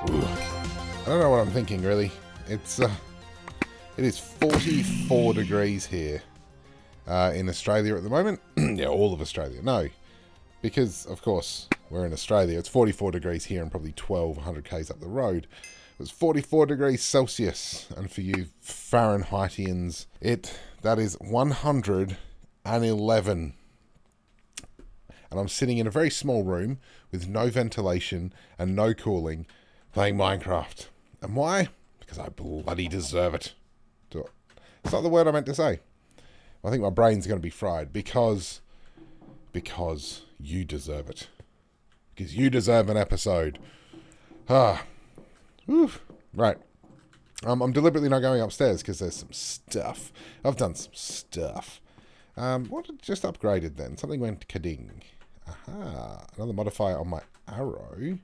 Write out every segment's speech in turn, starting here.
Ooh. I don't know what I'm thinking, really. It is 44 degrees here in Australia at the moment. Yeah, all of Australia. No, because, of course, we're in Australia. It's 44 degrees here and probably 1,200 k's up the road. It's 44 degrees Celsius. And for you Fahrenheitians, that is 111. And I'm sitting in a very small room with no ventilation and no cooling playing Minecraft. And why? Because I bloody deserve it. It's not the word I meant to say. I think my brain's going to be fried because you deserve it. Because you deserve an episode. Right. I'm deliberately not going upstairs because there's some stuff. I've done some stuff. What had just upgraded then? Something went kading. Aha. Another modifier on my arrow.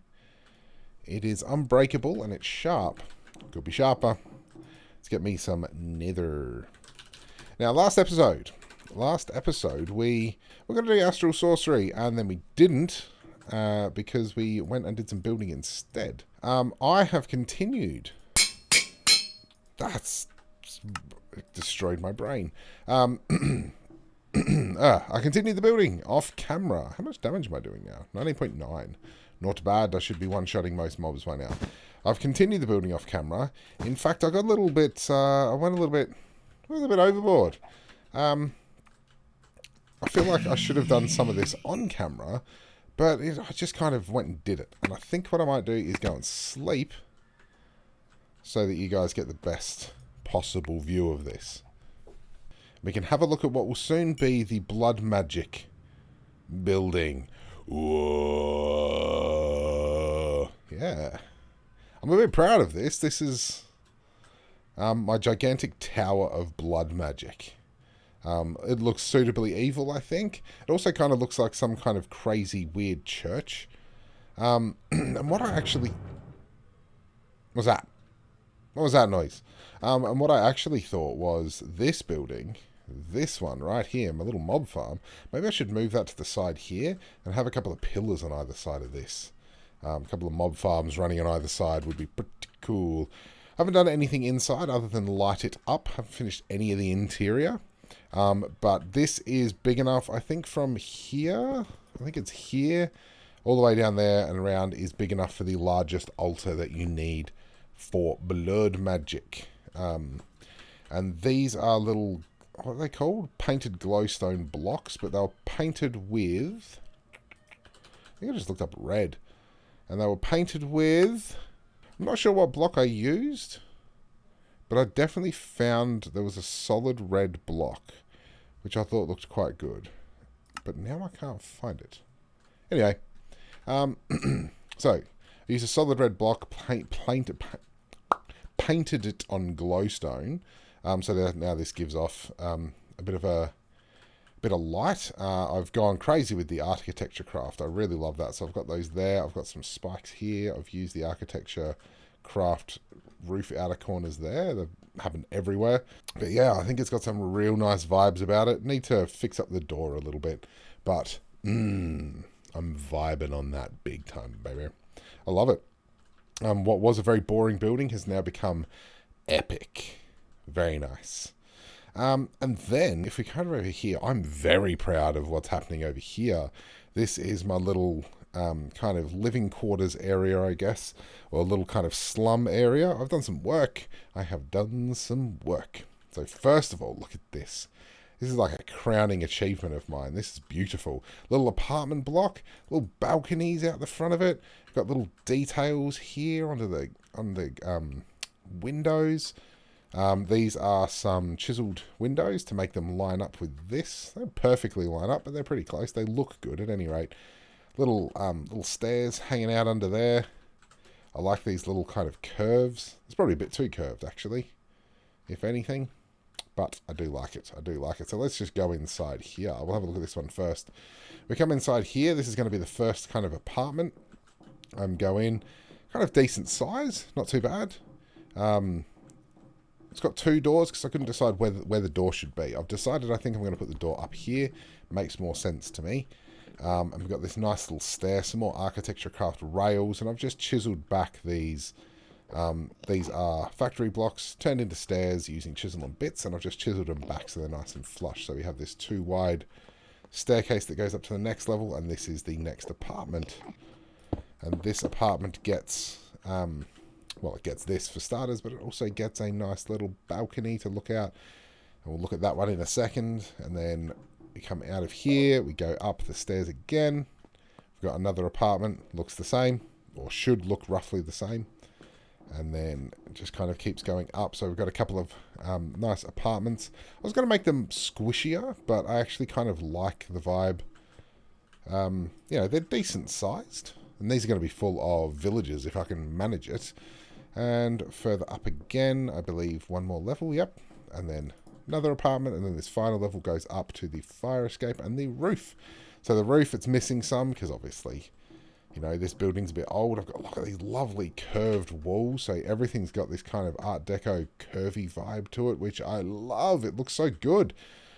It is unbreakable and it's sharp. Could be sharper. Let's get me some nether. Now, last episode, we were going to do astral sorcery, and then we didn't because we went and did some building instead. I have continued. That's destroyed my brain. I continued the building off camera. How much damage am I doing now? 19.9. Not bad. I should be one-shotting most mobs by now. I've continued the building off camera. In fact, I got a little bit. I went a little bit overboard. I feel like I should have done some of this on camera, but I just kind of went and did it. And I think what I might do is go and sleep so that you guys get the best possible view of this. We can have a look at what will soon be the blood magic building. Whoa. Yeah. I'm a bit proud of this. This is my gigantic tower of blood magic. It looks suitably evil, I think. It also kind of looks like some kind of crazy, weird church. And what I actually... What was that? What was that noise? And what I actually thought was this building, this one right here, my little mob farm, maybe I should move that to the side here and have a couple of pillars on either side of this. A couple of mob farms running on either side would be pretty cool. I haven't done anything inside other than light it up. Haven't finished any of the interior. But this is big enough, I think from here, I think it's here, all the way down there and around is big enough for the largest altar that you need for blood magic. And these are little, what are they called? Painted glowstone blocks, but they were painted with, I think I just looked up red. And they were painted with, I'm not sure what block I used, but I definitely found there was a solid red block, which I thought looked quite good. But now I can't find it. Anyway, so I used a solid red block, painted it on glowstone, so that now this gives off a bit of light. I've gone crazy with the architecture craft. I really love that. So I've got those there. I've got some spikes here. I've used the architecture craft roof outer corners there. They happen everywhere. But yeah, I think it's got some real nice vibes about it. Need to fix up the door a little bit. But I'm vibing on that big time, baby. I love it. What was a very boring building has now become epic. Very nice. And then, if we come over here, I'm very proud of what's happening over here. This is my little kind of living quarters area, I guess, or a little kind of slum area. I've done some work. I have done some work. So first of all, look at this. This is like a crowning achievement of mine. This is beautiful. Little apartment block, little balconies out the front of it. Got little details here on the windows. These are some chiseled windows to make them line up with this. They don't perfectly line up, but they're pretty close. They look good at any rate. Little stairs hanging out under there. I like these little kind of curves. It's probably a bit too curved, actually, if anything. But I do like it. I do like it. So let's just go inside here. We'll have a look at this one first. We come inside here. This is going to be the first kind of apartment. Go in. Kind of decent size. Not too bad. It's got two doors because I couldn't decide where the door should be. I've decided I think I'm going to put the door up here. Makes more sense to me. And we've got this nice little stair, some more architecture craft rails, and I've just chiseled back these. These are factory blocks turned into stairs using chisel and bits, and I've just chiseled them back so they're nice and flush. So we have this 2 wide staircase that goes up to the next level, and this is the next apartment. And this apartment gets, well, it gets this for starters, but it also gets a nice little balcony to look out. And we'll look at that one in a second. And then we come out of here, we go up the stairs again. We've got another apartment, looks the same, or should look roughly the same. And then it just kind of keeps going up. So we've got a couple of nice apartments. I was going to make them squishier, but I actually kind of like the vibe. You know, they're decent sized. And these are going to be full of villagers if I can manage it. And further up again, I believe one more level, yep. And then another apartment, and then this final level goes up to the fire escape and the roof. So the roof, it's missing some, because obviously, you know, this building's a bit old. I've got, look at these lovely curved walls. So everything's got this kind of Art Deco curvy vibe to it, which I love. It looks so good.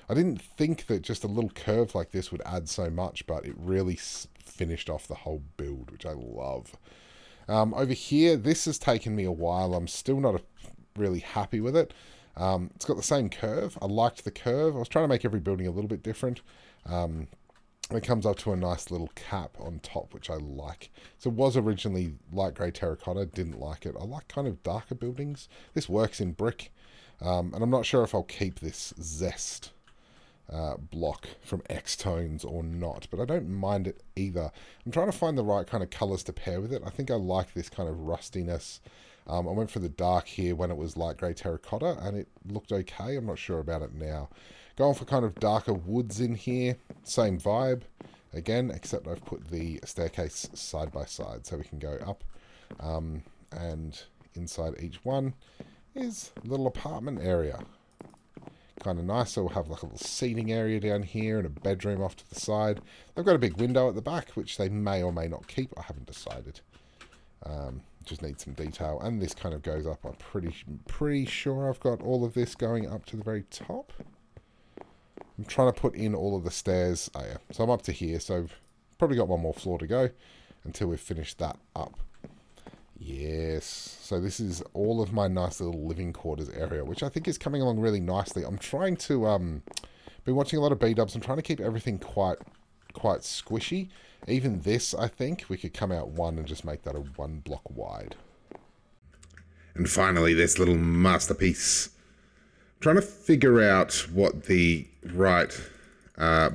I didn't think that just a little curve like this would add so much, but it really finished off the whole build, which I love. Over here, this has taken me a while. I'm still not really happy with it. It's got the same curve. I liked the curve. I was trying to make every building a little bit different. It comes up to a nice little cap on top, which I like. So it was originally light grey terracotta. Didn't like it. I like kind of darker buildings. This works in brick. And I'm not sure if I'll keep this zest block from X-Tones or not, but I don't mind it either. I'm trying to find the right kind of colours to pair with it. I think I like this kind of rustiness. I went for the dark here when it was light grey terracotta, and it looked okay. I'm not sure about it now. Going for kind of darker woods in here. Same vibe. Again, except I've put the staircase side by side so we can go up. And inside each one is a little apartment area. Kind of nice. So we'll have like a little seating area down here and a bedroom off to the side. They've got a big window at the back, which they may or may not keep. I haven't decided. Just need some detail. And this kind of goes up. I'm pretty sure I've got all of this going up to the very top. I'm trying to put in all of the stairs. Oh yeah, so I'm up to here. So I've probably got one more floor to go until we've finished that up. Yes, so this is all of my nice little living quarters area, which I think is coming along really nicely. I'm trying to, been watching a lot of B-dubs. I'm trying to keep everything quite squishy. Even this, I think, we could come out one and just make that a 1 block wide. And finally, this little masterpiece. I'm trying to figure out what the right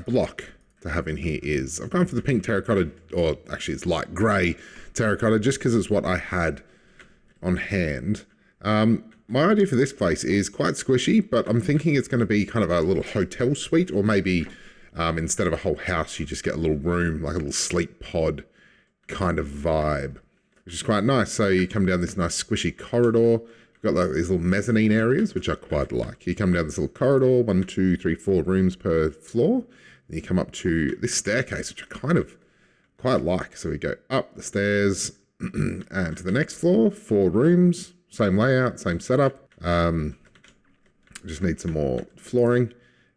block to have in here is. I've gone for the pink terracotta, or actually it's light grey terracotta, just because it's what I had on hand. My idea for this place is quite squishy, but I'm thinking it's going to be kind of a little hotel suite, or maybe instead of a whole house, you just get a little room, like a little sleep pod kind of vibe, which is quite nice. So you come down this nice squishy corridor. Got like these little mezzanine areas, which I quite like. You come down this little corridor, 1, 2, 3, 4 rooms per floor. And you come up to this staircase, which I kind of quite like. So we go up the stairs and to the next floor, 4 rooms, same layout, same setup. Just need some more flooring.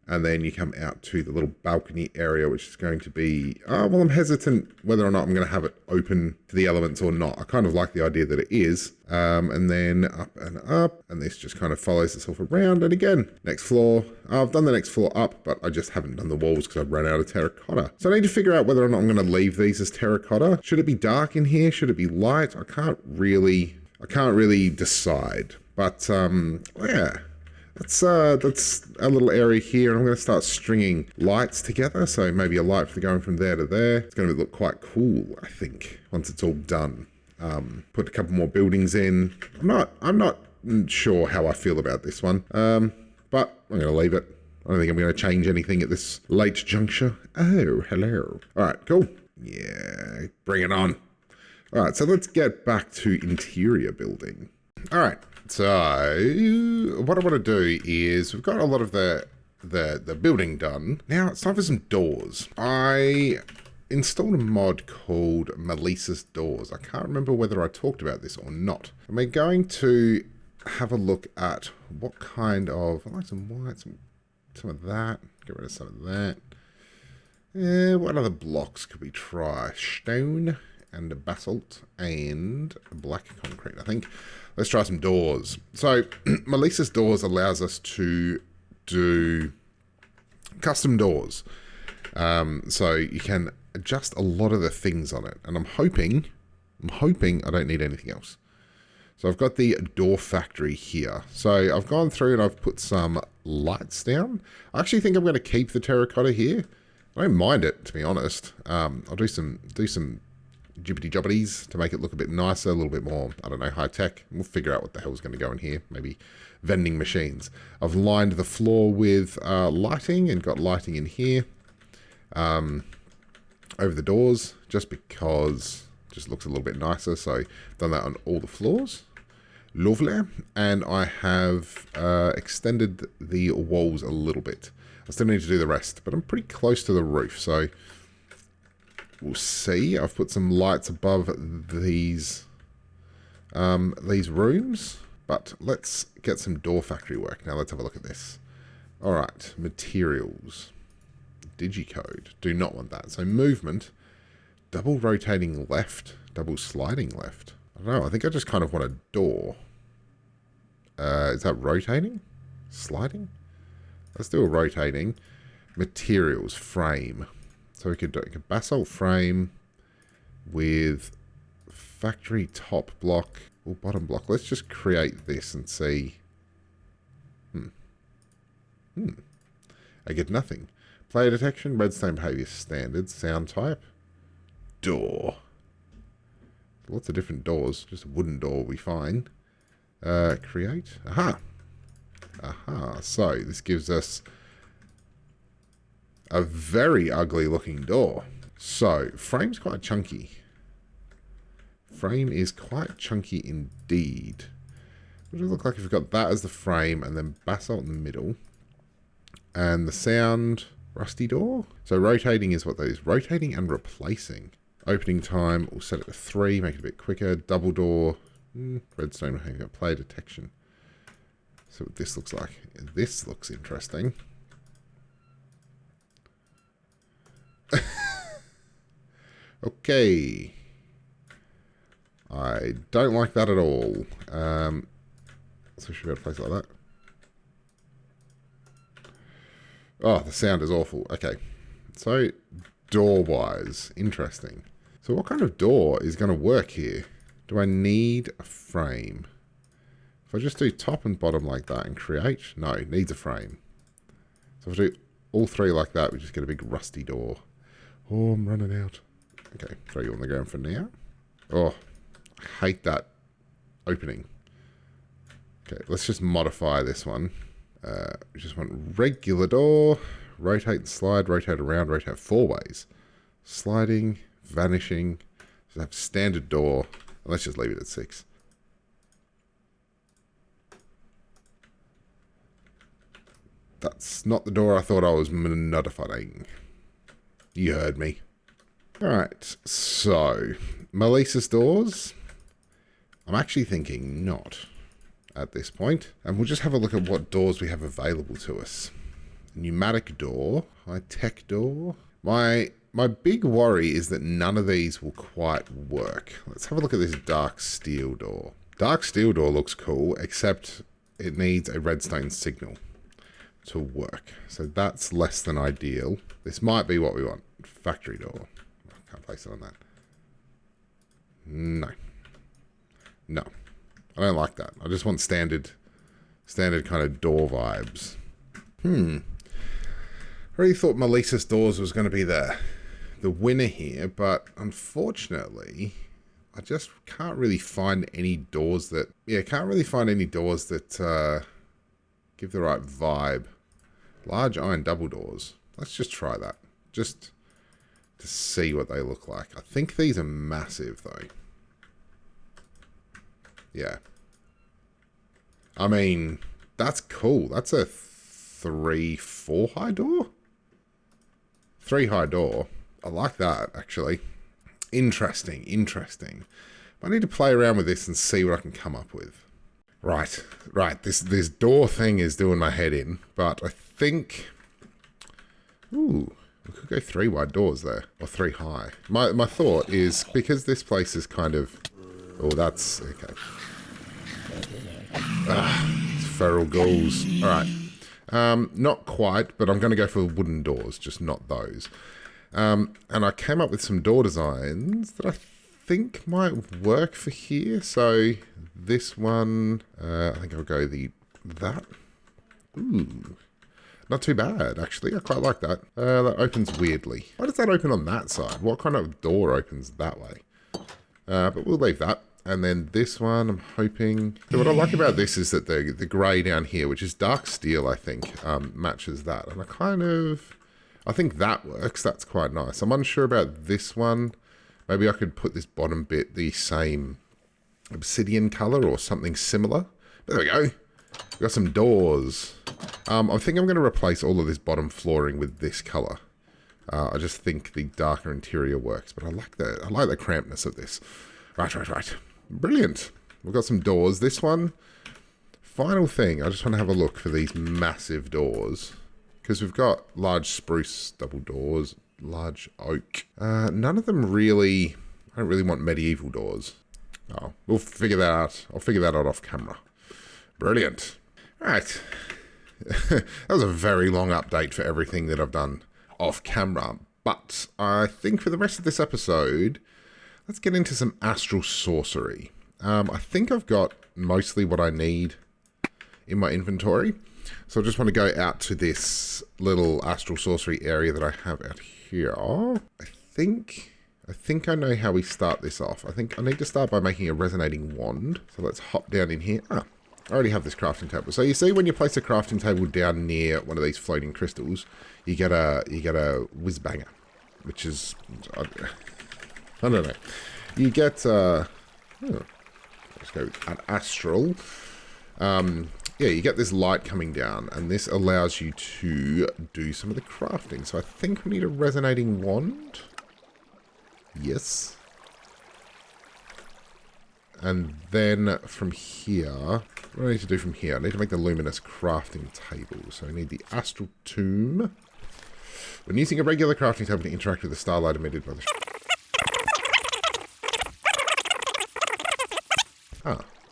And then you come out to the little balcony area, which is going to be, well, I'm hesitant whether or not I'm going to have it open to the elements or not. I kind of like the idea that it is. And then up and up, and this just kind of follows itself around. And again, next floor. I've done the next floor up, but I just haven't done the walls because I've run out of terracotta. So I need to figure out whether or not I'm going to leave these as terracotta. Should it be dark in here? Should it be light? I can't really decide. But yeah. That's a little area here, and I'm going to start stringing lights together. So maybe a light for going from there to there. It's going to look quite cool, I think, once it's all done. Put a couple more buildings in. I'm not sure how I feel about this one, but I'm going to leave it. I don't think I'm going to change anything at this late juncture. Oh, hello. All right, cool. Yeah, bring it on. All right, so let's get back to interior building. All right. So what I want to do is, we've got a lot of the building done. Now it's time for some doors. I installed a mod called Melissa's Doors. I can't remember whether I talked about this or not. And we're going to have a look at what kind of, I like some white, some of that, get rid of some of that. What other blocks could we try? Stone and basalt and black concrete, I think. Let's try some doors. So, Melissa's doors allows us to do custom doors. So you can adjust a lot of the things on it. And I'm hoping I don't need anything else. So I've got the door factory here. So I've gone through and I've put some lights down. I actually think I'm going to keep the terracotta here. I don't mind it, to be honest. I'll do some jibbity jobbities to make it look a bit nicer, a little bit more, I don't know, high tech. We'll figure out what the hell's going to go in here. Maybe vending machines. I've lined the floor with lighting and got lighting in here over the doors just because it just looks a little bit nicer. So done that on all the floors. Lovely. And I have extended the walls a little bit. I still need to do the rest, but I'm pretty close to the roof, so we'll see. I've put some lights above these rooms, but let's get some door factory work. Now let's have a look at this. All right, materials. Digicode. Do not want that. So movement, double rotating left, double sliding left. I don't know. I think I just kind of want a door. Is that rotating? Sliding? Let's do a rotating. Materials, frame. So we could do a basalt frame with factory top block or bottom block. Let's just create this and see. I get nothing. Player detection, redstone behavior standard, sound type, door. Lots of different doors. Just a wooden door will be fine. Create. Aha. So this gives us a very ugly looking door. So frame's quite chunky. Frame is quite chunky indeed. What does it look like if we've got that as the frame and then basalt in the middle? And the sound, rusty door? So rotating is what that is. Rotating and replacing. Opening time, we'll set it to 3, make it a bit quicker. Double door, redstone, hang up, player detection. So what this looks like. This looks interesting. Okay. I don't like that at all. So should we be able to place it like that? Oh, the sound is awful. Okay. So, door-wise, interesting. So what kind of door is going to work here? Do I need a frame? If I just do top and bottom like that and create, no, it needs a frame. So if I do all 3 like that, we just get a big rusty door. Oh, I'm running out. Okay, throw you on the ground for now. Oh, I hate that opening. Okay, let's just modify this one. We just want regular door, rotate and slide, rotate around, rotate 4 ways. Sliding, vanishing, just have standard door. Let's just leave it at 6. That's not the door I thought I was modifying. You heard me. Alright, so Melissa's doors. I'm actually thinking not at this point. And we'll just have a look at what doors we have available to us. Pneumatic door, high-tech door. My big worry is that none of these will quite work. Let's have a look at this dark steel door. Dark steel door looks cool, except it needs a redstone signal to work. So that's less than ideal. This might be what we want. Factory door. I can't place it on that. No. No. I don't like that. I just want standard kind of door vibes. I really thought Melissa's doors was going to be the winner here, but unfortunately, I just can't really find any doors that... Yeah, can't really find any doors that give the right vibe. Large iron double doors. Let's just try that. Just to see what they look like. I think these are massive, though. Yeah. I mean, that's cool. That's a 3-4 high door? 3 high door. I like that, actually. Interesting, interesting. I need to play around with this and see what I can come up with. Right. This door thing is doing my head in, but I think... Ooh, We could go 3 wide doors there, or 3 high. My thought is, because this place is kind of... Oh, that's... Okay. It's feral ghouls. Alright. Not quite, but I'm going to go for wooden doors, just not those. And I came up with some door designs that I think might work for here. So this one, I think I'll go that. Ooh. Not too bad, actually. I quite like that. That opens weirdly. Why does that open on that side? What kind of door opens that way? But we'll leave that. And then this one, I'm hoping... So what I like about this is that the grey down here, which is dark steel, I think, matches that. And I think that works. That's quite nice. I'm unsure about this one. Maybe I could put this bottom bit the same obsidian colour or something similar. There we go. We've got some doors. I think I'm going to replace all of this bottom flooring with this colour. I just think the darker interior works, but I like the crampedness of this. Right. Brilliant. We've got some doors. This one, final thing, I just want to have a look for these massive doors. Because we've got large spruce double doors, large oak. None of them really, I don't really want medieval doors. Oh, we'll figure that out. I'll figure that out off camera. Brilliant. Right. That was a very long update for everything that I've done off camera. But I think for the rest of this episode, let's get into some astral sorcery. I think I've got mostly what I need in my inventory. So I just want to go out to this little astral sorcery area that I have out here. I think I know how we start this off. I think I need to start by making a resonating wand. So let's hop down in here. I already have this crafting table. So you see when you place a crafting table down near one of these floating crystals, you get a whiz banger, which is... I don't know. You get, let's go with an astral. Yeah, you get this light coming down, and this allows you to do some of the crafting. So I think we need a resonating wand. Yes. And then from here, what do I need to do from here? I need to make the luminous crafting table. So I need the astral tomb. When using a regular crafting table to interact with the starlight emitted by the...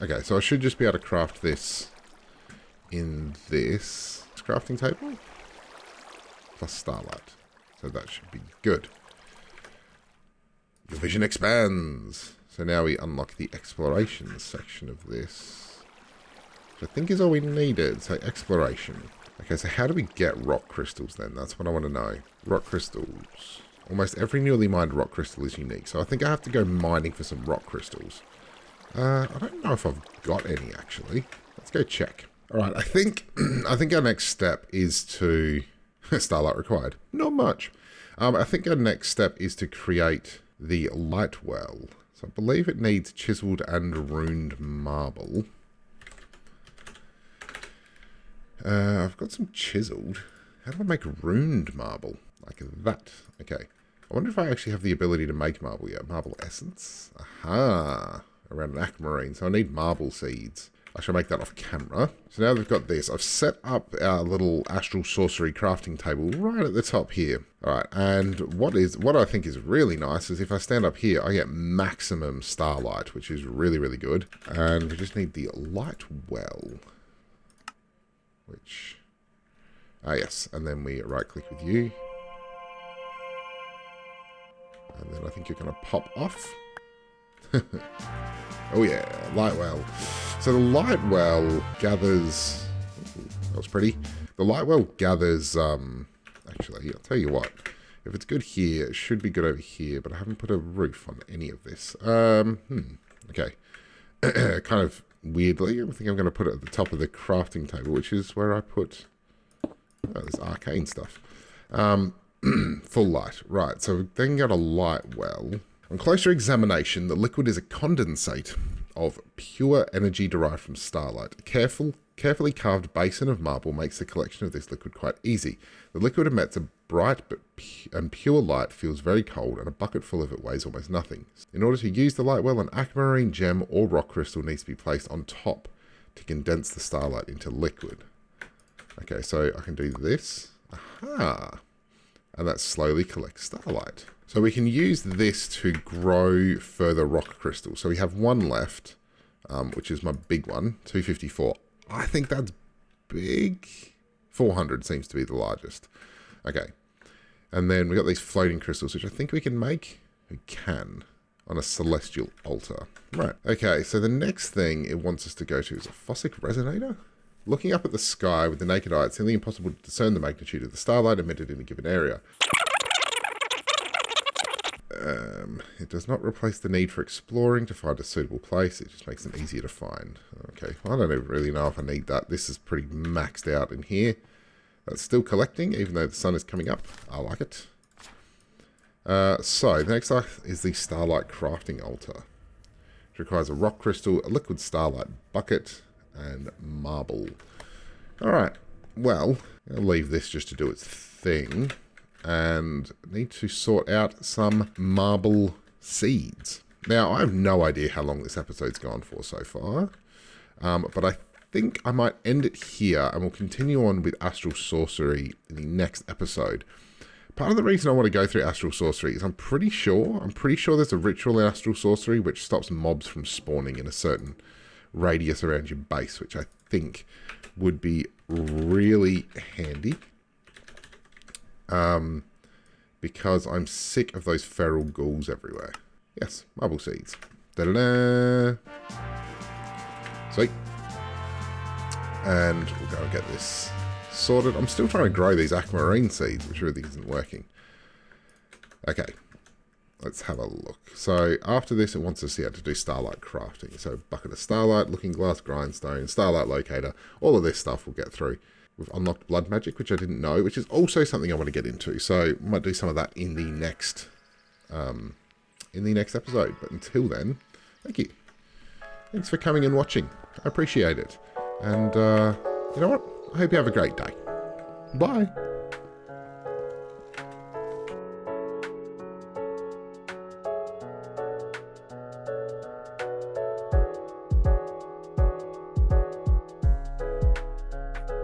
Okay, so I should just be able to craft this in this crafting table. Plus starlight. So that should be good. Your vision expands. So now we unlock the exploration section of this. Which I think is all we needed. So exploration. Okay, so how do we get rock crystals then? That's what I want to know. Rock crystals. Almost every newly mined rock crystal is unique. So I think I have to go mining for some rock crystals. I don't know if I've got any, actually. Let's go check. Alright, I think our next step is to... Starlight required. Not much. I think our next step is to create the light well. So I believe it needs chiseled and runed marble. I've got some chiseled. How do I make runed marble? Like that. Okay. I wonder if I actually have the ability to make marble yet. Marble essence. Aha. Around an aquamarine. So I need marble seeds. I shall make that off camera. So now we've got this. I've set up our little astral sorcery crafting table right at the top here. Alright, and what I think is really nice is if I stand up here, I get maximum starlight, which is really, really good. And we just need the light well. Which... yes. And then we right click with you. And then I think you're going to pop off. Oh yeah, light well. So the light well gathers... Ooh, that was pretty. The light well gathers... Actually, I'll tell you what. If it's good here, it should be good over here, but I haven't put a roof on any of this. Okay. Kind of weirdly, I think I'm going to put it at the top of the crafting table, which is where I put... Oh, this arcane stuff. Full light. Right, so we've then got a light well. On closer examination, the liquid is a condensate of pure energy derived from starlight. A carefully carved basin of marble makes the collection of this liquid quite easy. The liquid emits a bright and pure light, feels very cold, and a bucket full of it weighs almost nothing. In order to use the light well, an aquamarine, gem, or rock crystal needs to be placed on top to condense the starlight into liquid. Okay, so I can do this. Aha! and that slowly collects starlight. So we can use this to grow further rock crystals. So we have one left, which is my big one, 254. I think that's big. 400 seems to be the largest. Okay. And then we got these floating crystals, which I think we can make. We can. On a celestial altar. Right. Okay, so the next thing it wants us to go to is a Fossick resonator. Looking up at the sky with the naked eye, it's nearly impossible to discern the magnitude of the starlight emitted in a given area. It does not replace the need for exploring to find a suitable place. It just makes them easier to find. Okay, well, I don't even really know if I need that. This is pretty maxed out in here. That's still collecting, even though the sun is coming up. I like it. So, the next is the Starlight Crafting Altar. It requires a rock crystal, a liquid starlight bucket, and marble. Alright, well, I'll leave this just to do its thing. And need to sort out some marble seeds. Now, I have no idea how long this episode's gone for so far. But I think I might end it here, and we'll continue on with Astral Sorcery in the next episode. Part of the reason I want to go through Astral Sorcery is I'm pretty sure there's a ritual in Astral Sorcery which stops mobs from spawning in a certain radius around your base, which I think would be really handy. Because I'm sick of those feral ghouls everywhere. Yes, marble seeds. Da-da-da! Sweet. And we'll go and get this sorted. I'm still trying to grow these aquamarine seeds, which really isn't working. Okay, let's have a look. So after this, it wants us to do starlight crafting. So bucket of starlight, looking glass, grindstone, starlight locator, all of this stuff we'll get through. We've unlocked blood magic, which I didn't know, which is also something I want to get into. So I might do some of that in the next episode. But until then, thank you. Thanks for coming and watching. I appreciate it. And you know what? I hope you have a great day. Bye.